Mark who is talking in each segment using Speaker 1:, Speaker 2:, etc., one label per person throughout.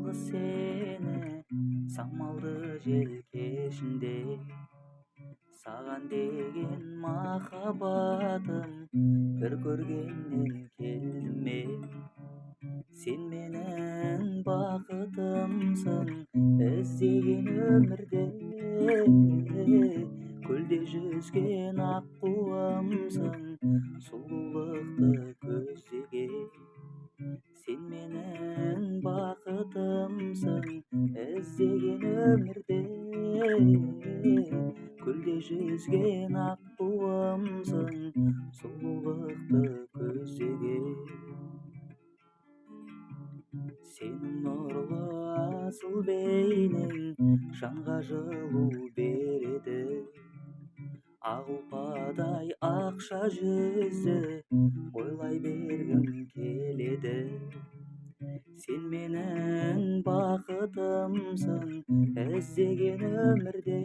Speaker 1: жалғыз сені самалды желкешінде саған деген махаббатым бір көргеннен келме. Сен менің бақытымсың іздеген өмірде, көлде жүзген аққуымсың сұлулықты көздеген. Сен менің бақытымсың іздеген өмірде, көлде жүзген аққуымсың сұлулықты көздеген. Сенің нұрлы асыл бейнең жанға жылу береді. Ақ ұлпадай ақша жүзді ойлай бергім келеді. Сен менің бақытымсың іздеген өмірде,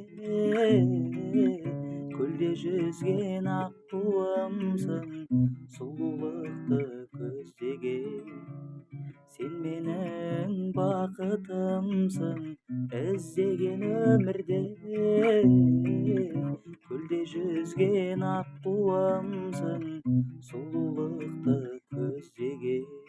Speaker 1: көлде жүзген аққуымсың сұлулықты көздеген. Сен менің бақытымсың іздеген өмірде, көлде жүзген аққуымсың сұлулықты көздеген.